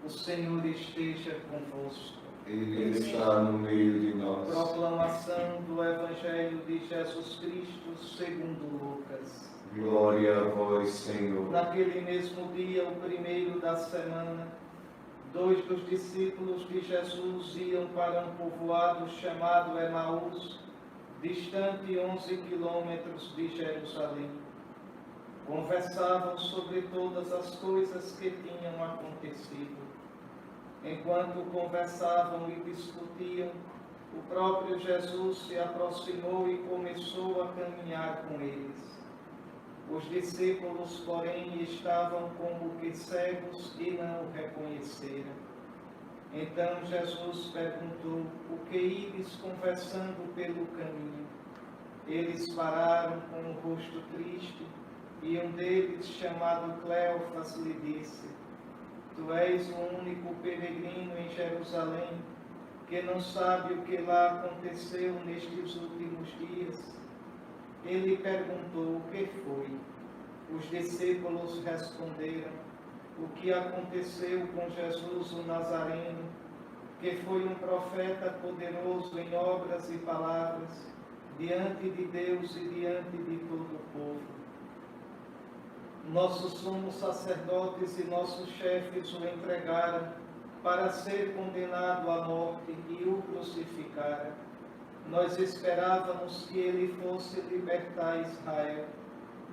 O Senhor esteja convosco. Ele está no meio de nós. Proclamação do Evangelho de Jesus Cristo segundo Lucas. Glória a vós, Senhor. Naquele mesmo dia, o primeiro da semana, 2 dos discípulos de Jesus iam para um povoado chamado Emaús, distante 11 quilômetros de Jerusalém. Conversavam sobre todas as coisas que tinham acontecido. Enquanto conversavam e discutiam, o próprio Jesus se aproximou e começou a caminhar com eles. Os discípulos, porém, estavam como que cegos e não o reconheceram. Então Jesus perguntou: o que ides conversando pelo caminho? Eles pararam com o rosto triste, e um deles, chamado Cleofas, lhe disse: Tu és o único peregrino em Jerusalém que não sabe o que lá aconteceu nestes últimos dias? Ele perguntou: o que foi? Os discípulos responderam: o que aconteceu com Jesus o Nazareno, que foi um profeta poderoso em obras e palavras, diante de Deus e diante de todo o povo. Nossos sumos sacerdotes e nossos chefes o entregaram para ser condenado à morte e o crucificaram. Nós esperávamos que ele fosse libertar Israel,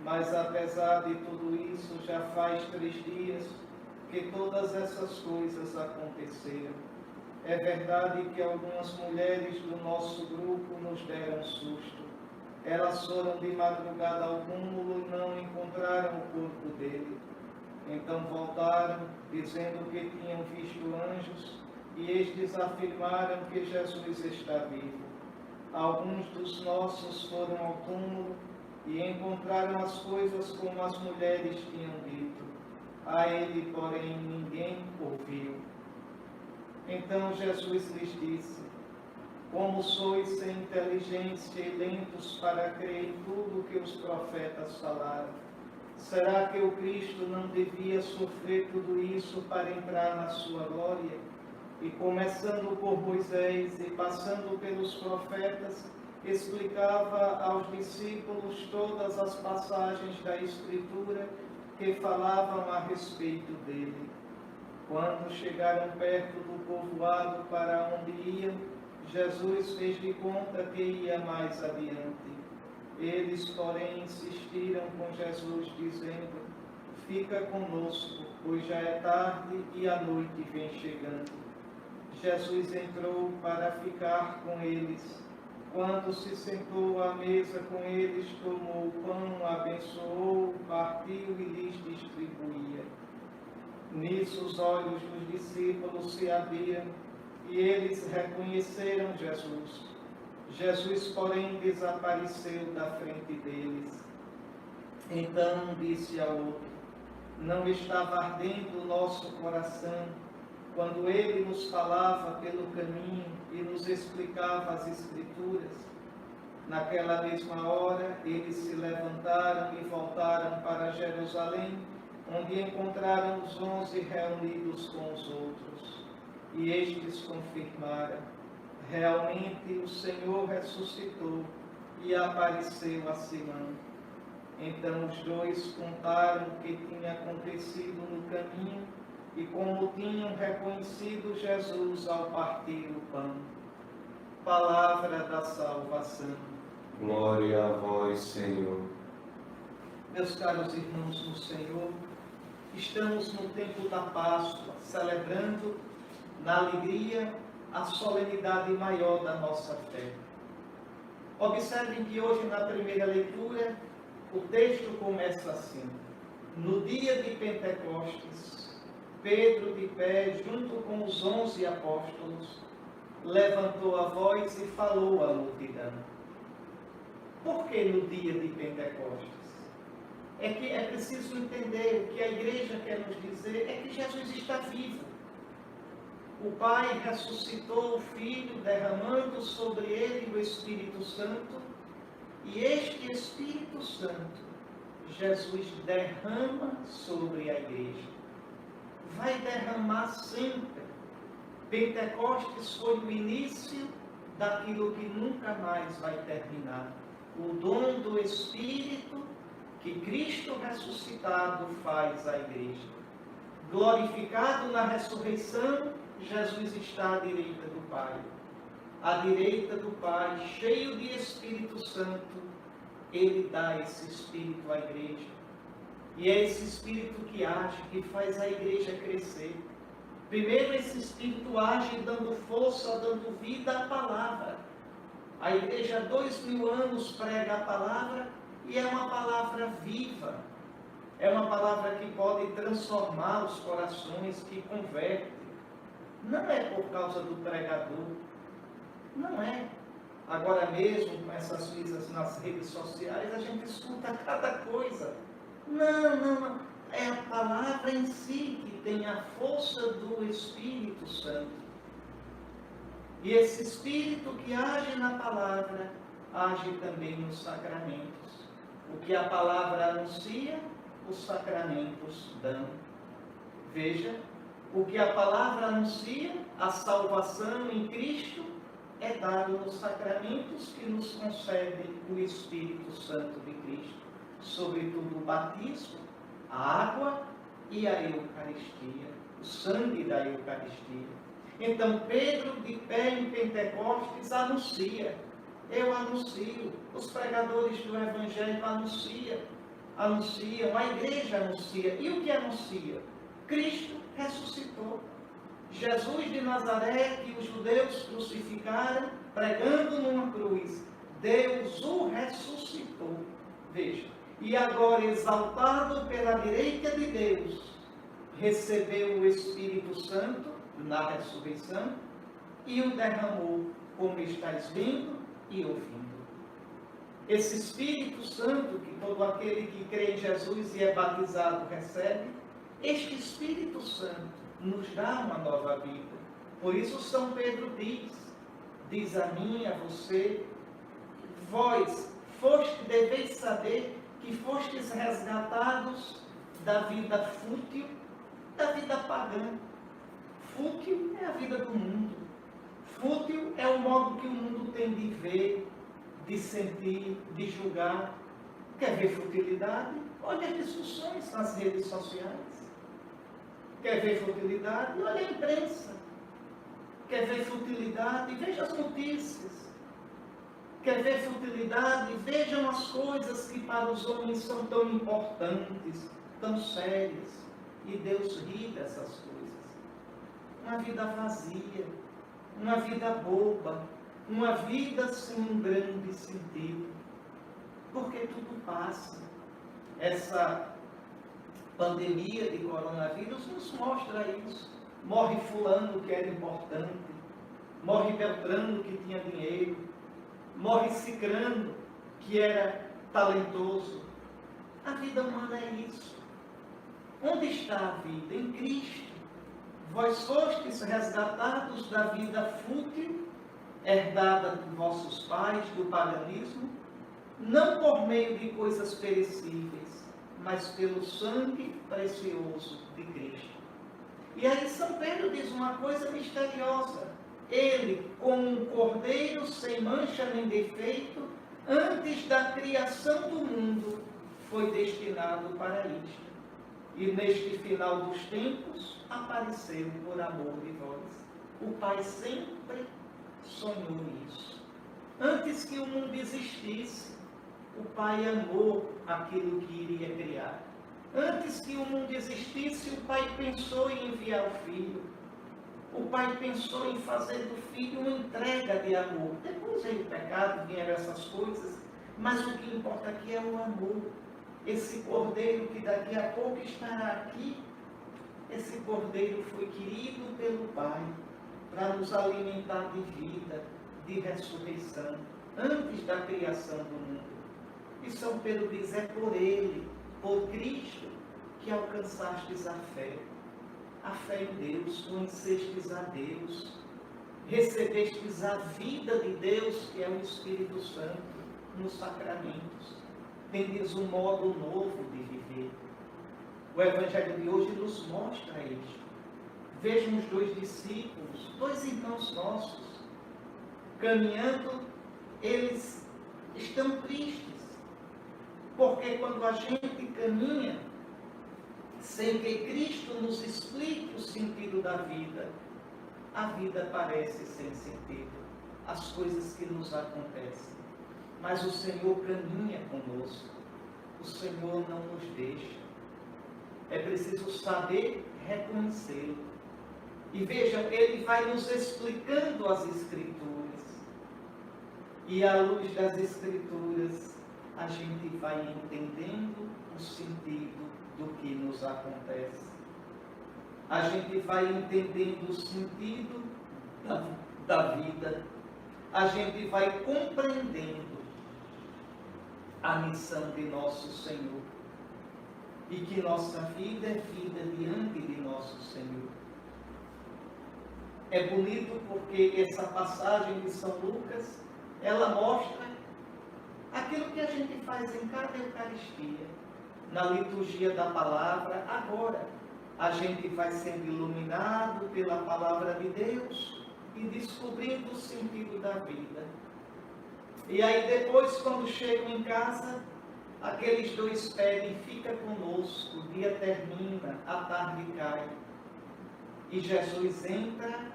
mas apesar de tudo isso, já faz 3 dias que todas essas coisas aconteceram. É verdade que algumas mulheres do nosso grupo nos deram susto. Elas foram de madrugada ao túmulo e não encontraram o corpo dele. Então voltaram, dizendo que tinham visto anjos, e estes afirmaram que Jesus está vivo. Alguns dos nossos foram ao túmulo e encontraram as coisas como as mulheres tinham dito. A ele, porém, ninguém ouviu. Então Jesus lhes disse: como sois sem inteligência e lentos para crer em tudo o que os profetas falaram? Será que o Cristo não devia sofrer tudo isso para entrar na sua glória? E começando por Moisés e passando pelos profetas, explicava aos discípulos todas as passagens da Escritura que falavam a respeito dele. Quando chegaram perto do povoado para onde iam, Jesus fez de conta que ia mais adiante. Eles, porém, insistiram com Jesus, dizendo: fica conosco, pois já é tarde e a noite vem chegando. Jesus entrou para ficar com eles. Quando se sentou à mesa com eles, tomou o pão, abençoou, partiu e lhes distribuía. Nisso os olhos dos discípulos se abriram e eles reconheceram Jesus. Jesus, porém, desapareceu da frente deles. Então disse ao outro: não estava ardendo o nosso coração quando ele nos falava pelo caminho e nos explicava as Escrituras? Naquela mesma hora, eles se levantaram e voltaram para Jerusalém, onde encontraram os 11 reunidos com os outros. E estes confirmaram: realmente o Senhor ressuscitou e apareceu a Simão. Então os 2 contaram o que tinha acontecido no caminho e como tinham reconhecido Jesus ao partir o pão. Palavra da salvação. Glória a vós, Senhor. Meus caros irmãos no Senhor, estamos no tempo da Páscoa, celebrando na alegria a solenidade maior da nossa fé. Observem que hoje, na primeira leitura, o texto começa assim: no dia de Pentecostes, Pedro, de pé, junto com os 11 apóstolos, levantou a voz e falou à multidão. Por que no dia de Pentecostes? É que é preciso entender, o que a igreja quer nos dizer é que Jesus está vivo. O Pai ressuscitou o Filho, derramando sobre ele o Espírito Santo, e este Espírito Santo, Jesus derrama sobre a igreja. Vai derramar sempre. Pentecostes foi o início daquilo que nunca mais vai terminar. O dom do Espírito que Cristo ressuscitado faz à igreja. Glorificado na ressurreição, Jesus está à direita do Pai. À direita do Pai, cheio de Espírito Santo, Ele dá esse Espírito à igreja. E é esse Espírito que age, que faz a igreja crescer. Primeiro, esse Espírito age dando força, dando vida à palavra. A igreja há 2000 anos prega a palavra e é uma palavra viva. É uma palavra que pode transformar os corações, que converte. Não é por causa do pregador. Não é. Agora mesmo, com essas coisas nas redes sociais, a gente escuta cada coisa. Não. É a palavra em si que tem a força do Espírito Santo. E esse Espírito que age na palavra, age também nos sacramentos. O que a palavra anuncia, os sacramentos dão. Veja, o que a palavra anuncia, a salvação em Cristo, é dado nos sacramentos que nos concede o Espírito Santo de Cristo. Sobretudo o batismo, a água e a Eucaristia, o sangue da Eucaristia. Então Pedro, de pé em Pentecostes, anuncia. Eu anuncio, os pregadores do Evangelho anunciam, a igreja anuncia. E o que anuncia? Cristo ressuscitou. Jesus de Nazaré, que os judeus crucificaram, pregando numa cruz, Deus o ressuscitou. Veja, e agora exaltado pela direita de Deus, recebeu o Espírito Santo na ressurreição e o derramou, como estáis vendo e ouvindo. Esse Espírito Santo, que todo aquele que crê em Jesus e é batizado recebe, este Espírito Santo nos dá uma nova vida. Por isso São Pedro diz a mim, a você, vós deveis saber que fostes resgatados da vida fútil, da vida pagã. Fútil é a vida do mundo. Fútil é o modo que o mundo tem de ver, de sentir, de julgar. Quer ver futilidade? Olha as discussões nas redes sociais. Quer ver futilidade? Olha a imprensa. Quer ver futilidade? Veja as notícias. Quer ver futilidade? Vejam as coisas que para os homens são tão importantes, tão sérias. E Deus ri dessas coisas. Uma vida vazia, uma vida boba, uma vida sem um grande sentido. Porque tudo passa. Essa pandemia de coronavírus nos mostra isso. Morre fulano que era importante, morre Beltrano que tinha dinheiro, morre Cicrano que era talentoso. A vida humana é isso. Onde está a vida? Em Cristo. Vós fostes resgatados da vida fútil, herdada por vossos pais, do paganismo, não por meio de coisas perecíveis, mas pelo sangue precioso de Cristo. E aí São Pedro diz uma coisa misteriosa. Ele, como um cordeiro sem mancha nem defeito, antes da criação do mundo, foi destinado para isto. E neste final dos tempos, apareceu por amor de vós. O Pai sempre sonhou isso. Antes que o mundo existisse, o Pai amou aquilo que iria criar. Antes que o mundo existisse, o Pai pensou em enviar o Filho. O Pai pensou em fazer do Filho uma entrega de amor. Depois veio o pecado, vieram essas coisas, mas o que importa aqui é o amor. Esse cordeiro que daqui a pouco estará aqui, esse cordeiro foi querido pelo Pai para nos alimentar de vida, de ressurreição, antes da criação do mundo. E São Pedro diz, é por Ele, por Cristo, que alcançastes a fé em Deus, conhecestes a Deus, recebestes a vida de Deus, que é o Espírito Santo, nos sacramentos. Tendes um modo novo de viver. O Evangelho de hoje nos mostra isto. Vejam os dois discípulos, dois irmãos nossos, caminhando, eles estão tristes, porque quando a gente caminha sem que Cristo nos explique o sentido da vida, a vida parece sem sentido, as coisas que nos acontecem. Mas o Senhor caminha conosco, o Senhor não nos deixa. É preciso saber reconhecê-lo. E vejam, ele vai nos explicando as Escrituras. E à luz das Escrituras, a gente vai entendendo o sentido do que nos acontece. A gente vai entendendo o sentido da vida. A gente vai compreendendo a missão de nosso Senhor. E que nossa vida é vida diante de nosso Senhor. É bonito porque essa passagem de São Lucas, ela mostra aquilo que a gente faz em cada Eucaristia, na liturgia da palavra. Agora, a gente vai sendo iluminado pela palavra de Deus e descobrindo o sentido da vida. E aí depois, quando chegam em casa, aqueles dois pedem, fica conosco, o dia termina, a tarde cai. E Jesus entra,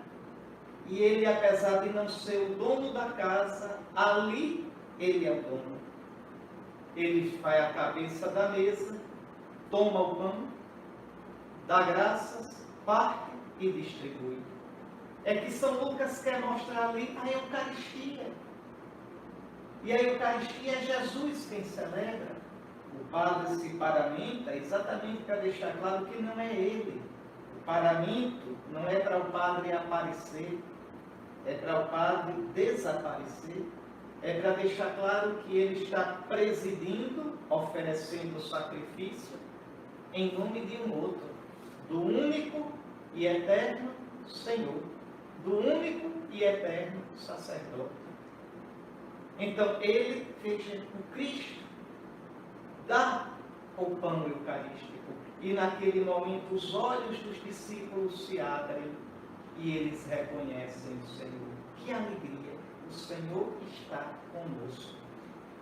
e ele, apesar de não ser o dono da casa, ali ele é o dono. Ele vai à cabeça da mesa, toma o pão, dá graças, parte e distribui. É que São Lucas quer mostrar ali a Eucaristia. E a Eucaristia é Jesus quem celebra. O padre se paramenta exatamente para deixar claro que não é ele. O paramento não é para o padre aparecer, é para o padre desaparecer. É para deixar claro que ele está presidindo, oferecendo o sacrifício em nome de um outro, do único e eterno Senhor, do único e eterno sacerdote. Então ele, veja, o Cristo dá o pão eucarístico e naquele momento os olhos dos discípulos se abrem e eles reconhecem o Senhor. Que alegria! O Senhor está conosco.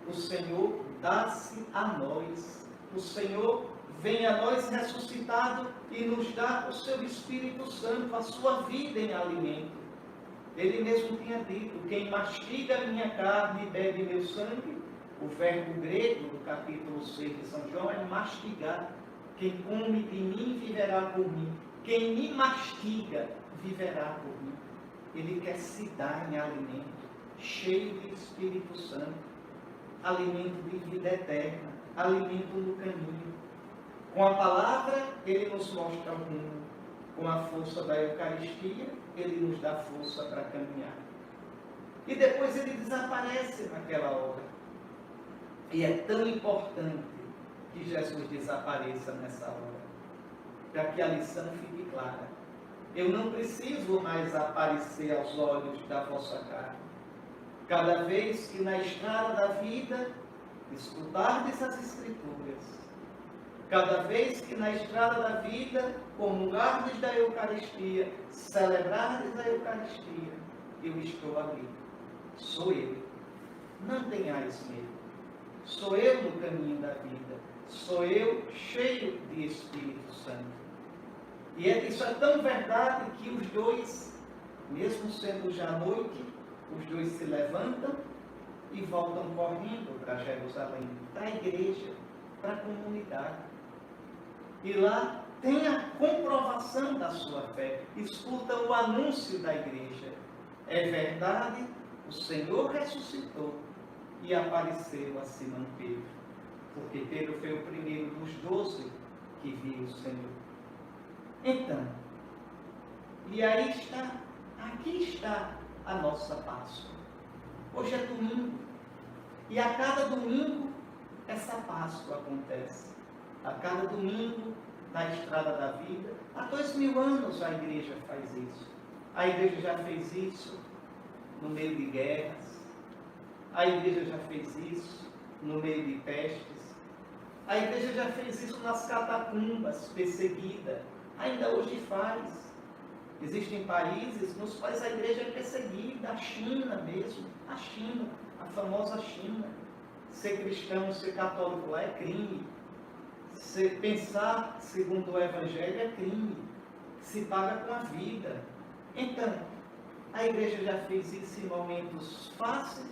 O Senhor dá-se a nós. O Senhor vem a nós ressuscitado e nos dá o seu Espírito Santo, a sua vida em alimento. Ele mesmo tinha dito, quem mastiga minha carne e bebe meu sangue, o verbo grego do capítulo 6 de São João é mastigar. Quem come de mim viverá por mim. Quem me mastiga viverá por mim. Ele quer se dar em alimento, cheio de Espírito Santo, alimento de vida eterna, alimento no caminho. Com a palavra, ele nos mostra o rumo. Com a força da Eucaristia, ele nos dá força para caminhar. E depois ele desaparece naquela hora. E é tão importante que Jesus desapareça nessa hora, para que a lição fique clara. Eu não preciso mais aparecer aos olhos da vossa carne. Cada vez que na estrada da vida escutardes as Escrituras, cada vez que na estrada da vida comungardes da Eucaristia, celebrardes a Eucaristia, eu estou ali. Sou eu. Não tenhais medo. Sou eu no caminho da vida. Sou eu cheio de Espírito Santo. E isso é tão verdade que os dois, mesmo sendo já noite, os dois se levantam e voltam correndo para Jerusalém, para a igreja, para a comunidade. E lá tem a comprovação da sua fé, escutam o anúncio da igreja. É verdade, o Senhor ressuscitou e apareceu a Simão Pedro, porque Pedro foi o primeiro dos 12 que viu o Senhor. Então, e aí está, aqui está a nossa Páscoa. Hoje é domingo, e a cada domingo essa Páscoa acontece. A cada domingo, na estrada da vida, há 2000 anos a igreja faz isso. A igreja já fez isso no meio de guerras, a igreja já fez isso no meio de pestes, a igreja já fez isso nas catacumbas, perseguida, ainda hoje faz. Existem países nos quais a igreja é perseguida, a China mesmo, a China, a famosa China. Ser cristão, ser católico lá é crime. Pensar segundo o Evangelho é crime. Se paga com a vida. Então, a igreja já fez isso em momentos fáceis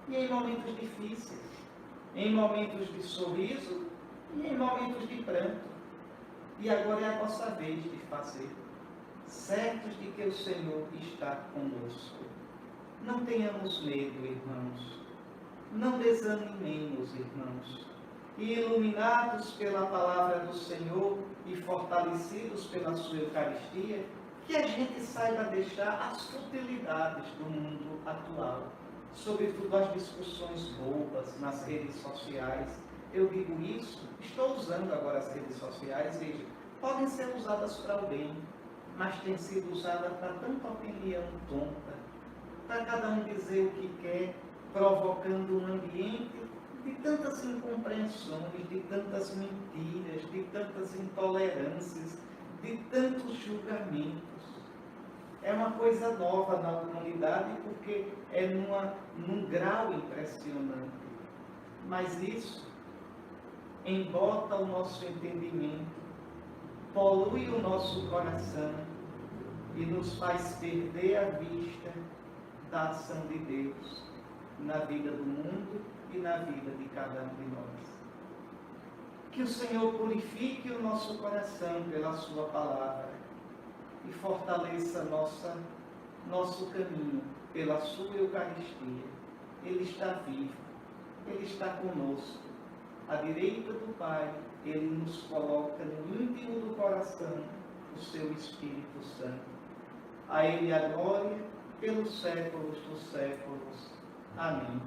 e em momentos difíceis. Em momentos de sorriso e em momentos de pranto. E agora é a nossa vez de fazer. Certos de que o Senhor está conosco. Não tenhamos medo, irmãos. Não desanimemos, irmãos. E iluminados pela palavra do Senhor e fortalecidos pela sua Eucaristia, que a gente saiba deixar as futilidades do mundo atual, sobretudo as discussões bobas nas redes sociais. Eu digo isso, estou usando agora as redes sociais, veja, podem ser usadas para o bem, mas têm sido usadas para tanta opinião tonta, para cada um dizer o que quer, provocando um ambiente de tantas incompreensões, de tantas mentiras, de tantas intolerâncias, de tantos julgamentos. É uma coisa nova na humanidade porque é num grau impressionante. Mas isso embota o nosso entendimento, polui o nosso coração e nos faz perder a vista da ação de Deus na vida do mundo e na vida de cada um de nós. Que o Senhor purifique o nosso coração pela sua palavra e fortaleça nosso caminho pela sua Eucaristia. Ele está vivo, Ele está conosco. À direita do Pai, Ele nos coloca no íntimo do coração o seu Espírito Santo. A Ele a glória pelos séculos dos séculos. Amém.